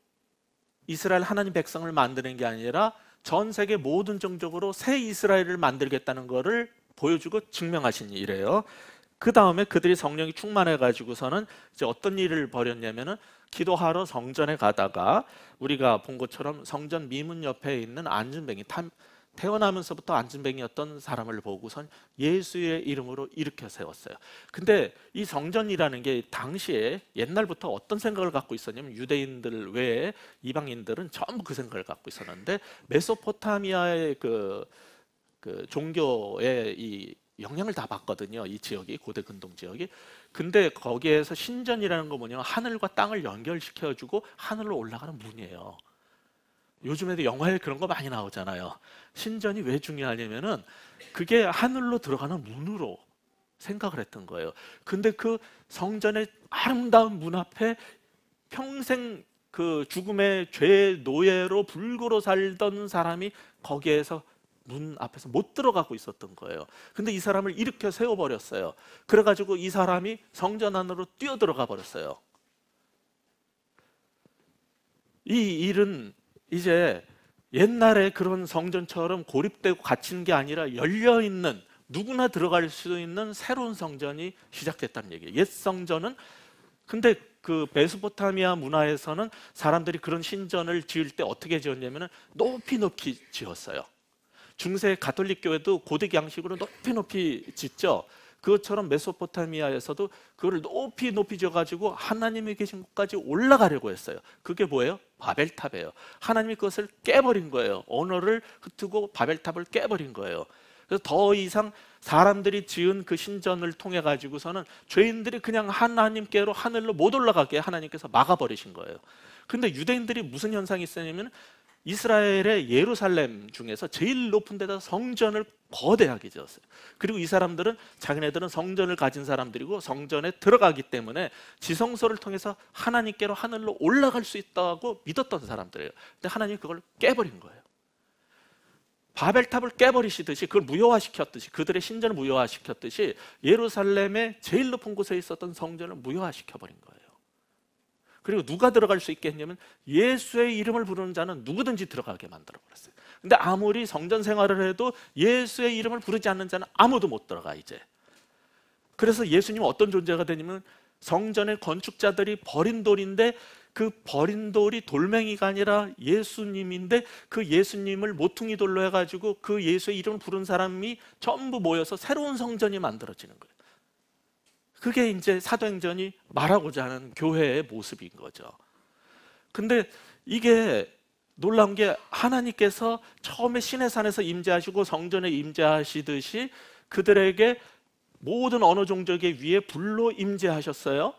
A: 이스라엘 하나님 백성을 만드는 게 아니라 전 세계 모든 종족으로 새 이스라엘을 만들겠다는 것을 보여주고 증명하신 일이에요. 그 다음에 그들이 성령이 충만해 가지고서는 이제 어떤 일을 벌였냐면은 기도하러 성전에 가다가 우리가 본 것처럼 성전 미문 옆에 있는 안진뱅이, 태어나면서부터 안진뱅이였던 사람을 보고선 예수의 이름으로 일으켜 세웠어요. 근데 이 성전이라는 게 당시에 옛날부터 어떤 생각을 갖고 있었냐면 유대인들 외에 이방인들은 전부 그 생각을 갖고 있었는데 메소포타미아의 그 종교의 이 영향을 다 받거든요. 이 지역이 고대 근동 지역이. 근데 거기에서 신전이라는 거 뭐냐면 하늘과 땅을 연결시켜주고 하늘로 올라가는 문이에요. 요즘에도 영화에 그런 거 많이 나오잖아요. 신전이 왜 중요하냐면은 그게 하늘로 들어가는 문으로 생각을 했던 거예요. 근데 그 성전의 아름다운 문 앞에 평생 그 죽음의 죄의 노예로 불구로 살던 사람이 거기에서 문 앞에서 못 들어가고 있었던 거예요. 근데 이 사람을 일으켜 세워버렸어요. 그래가지고 이 사람이 성전 안으로 뛰어들어가 버렸어요. 이 일은 이제 옛날에 그런 성전처럼 고립되고 갇힌 게 아니라 열려있는 누구나 들어갈 수 있는 새로운 성전이 시작됐다는 얘기예요. 옛 성전은 근데 그 메소포타미아 문화에서는 사람들이 그런 신전을 지을 때 어떻게 지었냐면 높이 지었어요. 중세 가톨릭 교회도 고대 양식으로 높이 짓죠. 그것처럼 메소포타미아에서도 그걸 높이 높이 져가지고 하나님이 계신 곳까지 올라가려고 했어요. 그게 뭐예요? 바벨탑이에요. 하나님이 그것을 깨버린 거예요. 언어를 흩트고 바벨탑을 깨버린 거예요. 그래서 더 이상 사람들이 지은 그 신전을 통해 가지고서는 죄인들이 그냥 하나님께로 하늘로 못 올라가게 하나님께서 막아버리신 거예요. 근데 유대인들이 무슨 현상이 있었냐면 이스라엘의 예루살렘 중에서 제일 높은 데다 성전을 거대하게 지었어요. 그리고 이 사람들은 자기네들은 성전을 가진 사람들이고 성전에 들어가기 때문에 지성소를 통해서 하나님께로 하늘로 올라갈 수 있다고 믿었던 사람들이에요. 근데 하나님이 그걸 깨버린 거예요. 바벨탑을 깨버리시듯이 그걸 무효화시켰듯이 그들의 신전을 무효화시켰듯이 예루살렘의 제일 높은 곳에 있었던 성전을 무효화시켜버린 거예요. 그리고 누가 들어갈 수 있게 했냐면 예수의 이름을 부르는 자는 누구든지 들어가게 만들어버렸어요. 근데 아무리 성전 생활을 해도 예수의 이름을 부르지 않는 자는 아무도 못 들어가 이제. 그래서 예수님은 어떤 존재가 되냐면 성전의 건축자들이 버린 돌인데 그 버린 돌이 돌멩이가 아니라 예수님인데 그 예수님을 모퉁이 돌로 해가지고 그 예수의 이름을 부른 사람이 전부 모여서 새로운 성전이 만들어지는 거예요. 그게 이제 사도행전이 말하고자 하는 교회의 모습인 거죠. 근데 이게 놀라운 게 하나님께서 처음에 시내산에서 임재하시고 성전에 임재하시듯이 그들에게 모든 언어 종족의 위에 불로 임재하셨어요.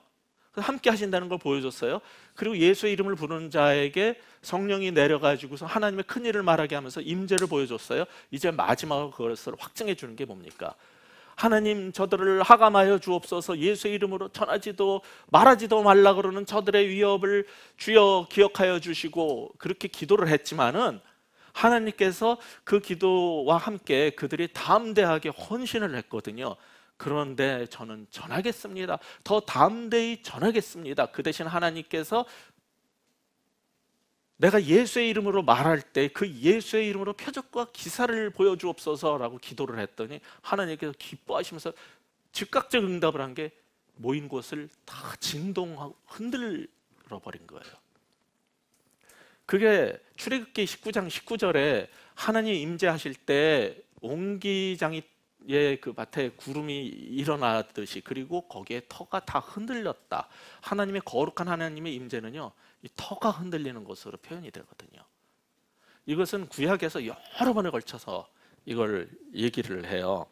A: 함께 하신다는 걸 보여줬어요. 그리고 예수의 이름을 부르는 자에게 성령이 내려가지고서 하나님의 큰 일을 말하게 하면서 임재를 보여줬어요. 이제 마지막으로 그것을 확증해 주는 게 뭡니까? 하나님 저들을 하감하여 주옵소서. 예수의 이름으로 전하지도 말하지도 말라 그러는 저들의 위협을 주여 기억하여 주시고 그렇게 기도를 했지만은 하나님께서 그 기도와 함께 그들이 담대하게 헌신을 했거든요. 그런데 저는 전하겠습니다. 더 담대히 전하겠습니다. 그 대신 하나님께서 내가 예수의 이름으로 말할 때 그 예수의 이름으로 표적과 기사를 보여주옵소서라고 기도를 했더니 하나님께서 기뻐하시면서 즉각적 응답을 한 게 모인 곳을 다 진동하고 흔들어 버린 거예요. 그게 출애굽기 19장 19절에 하나님 임재하실 때 옹기장이 그 밭에 구름이 일어나듯이 그리고 거기에 터가 다 흔들렸다. 하나님의 거룩한 하나님의 임재는요, 이 터가 흔들리는 것으로 표현이 되거든요. 이것은 구약에서 여러 번에 걸쳐서 이걸 얘기를 해요.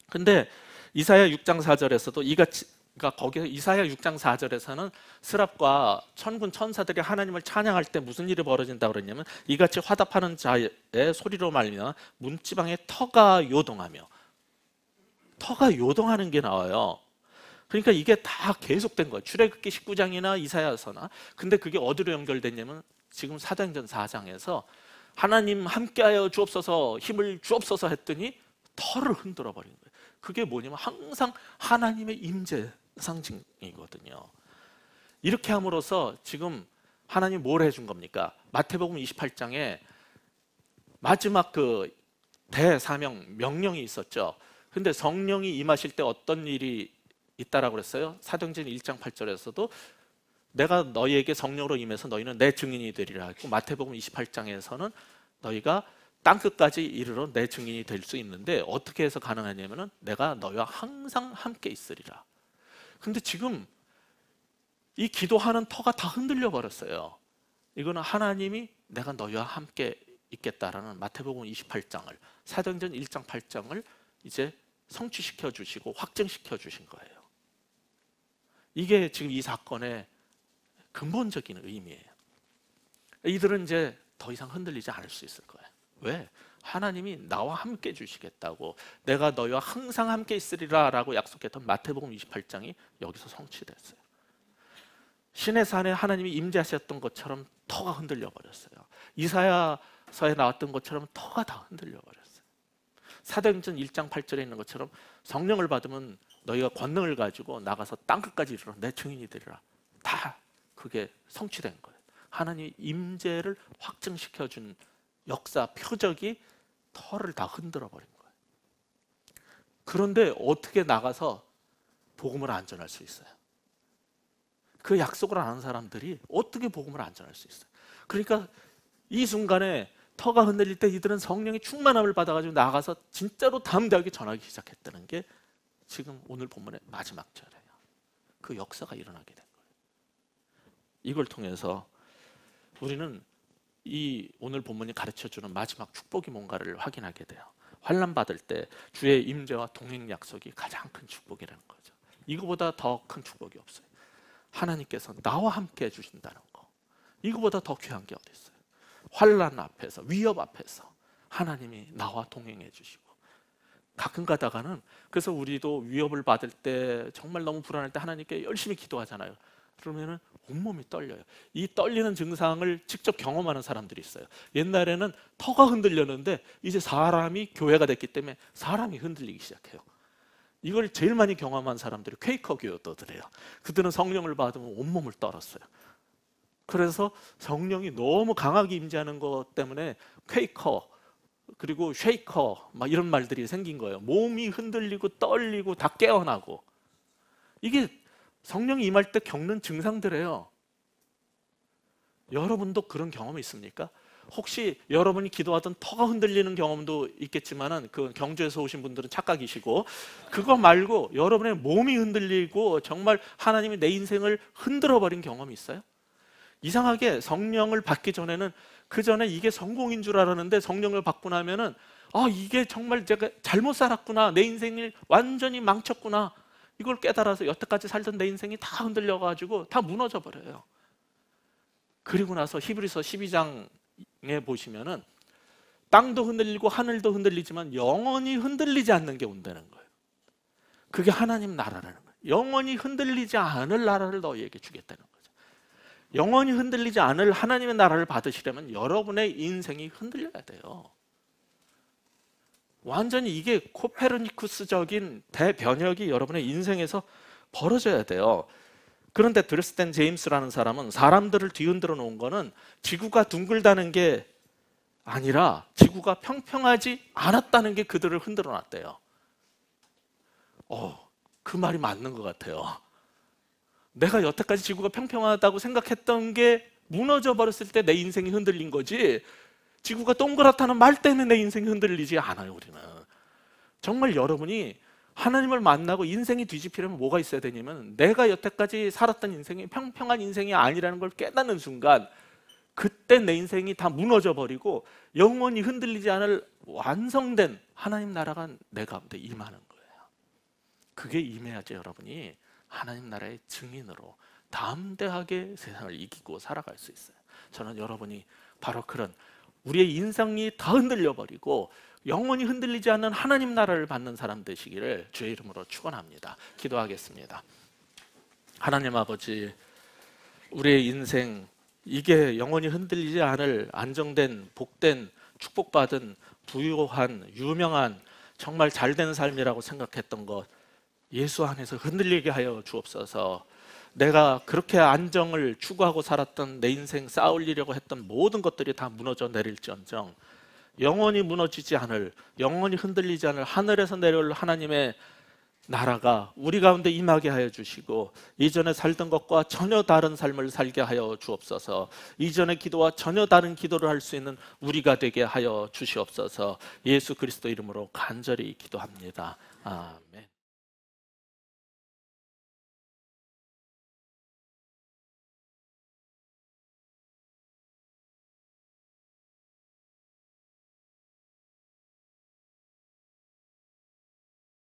A: 근데 이사야 6장 4절에서도 이같이, 그러니까 거기서 이사야 6장 4절에서는 스랍과 천군 천사들이 하나님을 찬양할 때 무슨 일이 벌어진다고 그랬냐면 이같이 화답하는 자의 소리로 말미암아 문지방에 터가 요동하며, 터가 요동하는 게 나와요. 그러니까 이게 다 계속된 거예요. 출애굽기 19장이나 이사야서나. 근데 그게 어디로 연결됐냐면 지금 사도행전 4장에서 하나님 함께하여 주옵소서, 힘을 주옵소서 했더니 터를 흔들어 버린 거예요. 그게 뭐냐면 항상 하나님의 임재 상징이거든요. 이렇게 함으로써 지금 하나님 뭘 해준 겁니까? 마태복음 28장에 마지막 그 대사명 명령이 있었죠. 근데 성령이 임하실 때 어떤 일이 있다라고 그랬어요? 사도행전 1장 8절에서도 내가 너희에게 성령으로 임해서 너희는 내 증인이 되리라 했고, 마태복음 28장에서는 너희가 땅끝까지 이르러 내 증인이 될 수 있는데 어떻게 해서 가능하냐면은 내가 너희와 항상 함께 있으리라. 근데 지금 이 기도하는 터가 다 흔들려 버렸어요. 이거는 하나님이 내가 너희와 함께 있겠다라는 마태복음 28장을, 사도행전 1장 8장을 이제 성취시켜 주시고 확증시켜 주신 거예요. 이게 지금 이 사건의 근본적인 의미예요. 이들은 이제 더 이상 흔들리지 않을 수 있을 거예요. 왜? 하나님이 나와 함께 주시겠다고, 내가 너희와 항상 함께 있으리라 라고 약속했던 마태복음 28장이 여기서 성취됐어요. 신의 산에 하나님이 임재하셨던 것처럼 터가 흔들려 버렸어요. 이사야서에 나왔던 것처럼 터가 다 흔들려 버렸어요. 사도행전 1장 8절에 있는 것처럼 성령을 받으면 너희가 권능을 가지고 나가서 땅끝까지 이르러 내 증인이 되리라. 다 그게 성취된 거예요. 하나님 임재를 확증시켜준 역사 표적이 터를 다 흔들어 버린 거예요. 그런데 어떻게 나가서 복음을 안전할 수 있어요? 그 약속을 아는 사람들이 어떻게 복음을 안전할 수 있어요? 그러니까 이 순간에 터가 흔들릴 때 이들은 성령의 충만함을 받아가지고 나가서 진짜로 담대하게 전하기 시작했다는 게 지금 오늘 본문의 마지막 절이에요. 그 역사가 일어나게 된 거예요. 이걸 통해서 우리는 이 오늘 본문이 가르쳐주는 마지막 축복이 뭔가를 확인하게 돼요. 환난 받을 때 주의 임재와 동행 약속이 가장 큰 축복이라는 거죠. 이거보다 더 큰 축복이 없어요. 하나님께서 나와 함께 해주신다는 거, 이거보다 더 귀한 게 어디 있어요? 환난 앞에서, 위협 앞에서 하나님이 나와 동행해 주시고, 가끔 가다가는, 그래서 우리도 위협을 받을 때 정말 너무 불안할 때 하나님께 열심히 기도하잖아요. 그러면은 온몸이 떨려요. 이 떨리는 증상을 직접 경험하는 사람들이 있어요. 옛날에는 터가 흔들렸는데 이제 사람이 교회가 됐기 때문에 사람이 흔들리기 시작해요. 이걸 제일 많이 경험한 사람들이 퀘이커 교도들이에요. 그들은 성령을 받으면 온몸을 떨었어요. 그래서 성령이 너무 강하게 임재하는 것 때문에 퀘이커, 그리고 쉐이커, 막 이런 말들이 생긴 거예요. 몸이 흔들리고 떨리고 다 깨어나고. 이게 성령이 임할 때 겪는 증상들이에요. 여러분도 그런 경험이 있습니까? 혹시 여러분이 기도하던 터가 흔들리는 경험도 있겠지만은, 그 경주에서 오신 분들은 착각이시고, 그거 말고 여러분의 몸이 흔들리고 정말 하나님이 내 인생을 흔들어 버린 경험이 있어요? 이상하게 성령을 받기 전에는, 그 전에 이게 성공인 줄 알았는데 성령을 받고 나면은 이게 정말 제가 잘못 살았구나, 내 인생을 완전히 망쳤구나, 이걸 깨달아서 여태까지 살던 내 인생이 다 흔들려가지고 다 무너져 버려요. 그리고 나서 히브리서 12장에 보시면은 땅도 흔들리고 하늘도 흔들리지만 영원히 흔들리지 않는 게 온다는 거예요. 그게 하나님 나라라는 거예요. 영원히 흔들리지 않을 나라를 너희에게 주겠다는 거예요. 영원히 흔들리지 않을 하나님의 나라를 받으시려면 여러분의 인생이 흔들려야 돼요. 완전히 이게 코페르니쿠스적인 대변혁이 여러분의 인생에서 벌어져야 돼요. 그런데 드레스덴 제임스라는 사람은 사람들을 뒤흔들어 놓은 거는 지구가 둥글다는 게 아니라 지구가 평평하지 않았다는 게 그들을 흔들어 놨대요. 그 말이 맞는 것 같아요. 내가 여태까지 지구가 평평하다고 생각했던 게 무너져 버렸을 때 내 인생이 흔들린 거지, 지구가 동그랗다는 말 때문에 내 인생이 흔들리지 않아요. 우리는 정말 여러분이 하나님을 만나고 인생이 뒤집히려면 뭐가 있어야 되냐면, 내가 여태까지 살았던 인생이 평평한 인생이 아니라는 걸 깨닫는 순간, 그때 내 인생이 다 무너져 버리고 영원히 흔들리지 않을 완성된 하나님 나라가 내 가운데 임하는 거예요. 그게 임해야지 여러분이 하나님 나라의 증인으로 담대하게 세상을 이기고 살아갈 수 있어요. 저는 여러분이 바로 그런, 우리의 인생이 다 흔들려 버리고 영원히 흔들리지 않는 하나님 나라를 받는 사람 되시기를 주의 이름으로 축원합니다. 기도하겠습니다. 하나님 아버지, 우리의 인생, 이게 영원히 흔들리지 않을 안정된, 복된, 축복받은, 부유한, 유명한, 정말 잘된 삶이라고 생각했던 것, 예수 안에서 흔들리게 하여 주옵소서. 내가 그렇게 안정을 추구하고 살았던 내 인생, 쌓으려고 했던 모든 것들이 다 무너져 내릴지언정 영원히 무너지지 않을, 영원히 흔들리지 않을 하늘에서 내려올 하나님의 나라가 우리 가운데 임하게 하여 주시고, 이전에 살던 것과 전혀 다른 삶을 살게 하여 주옵소서. 이전의 기도와 전혀 다른 기도를 할 수 있는 우리가 되게 하여 주시옵소서. 예수 그리스도 이름으로 간절히 기도합니다. 아멘.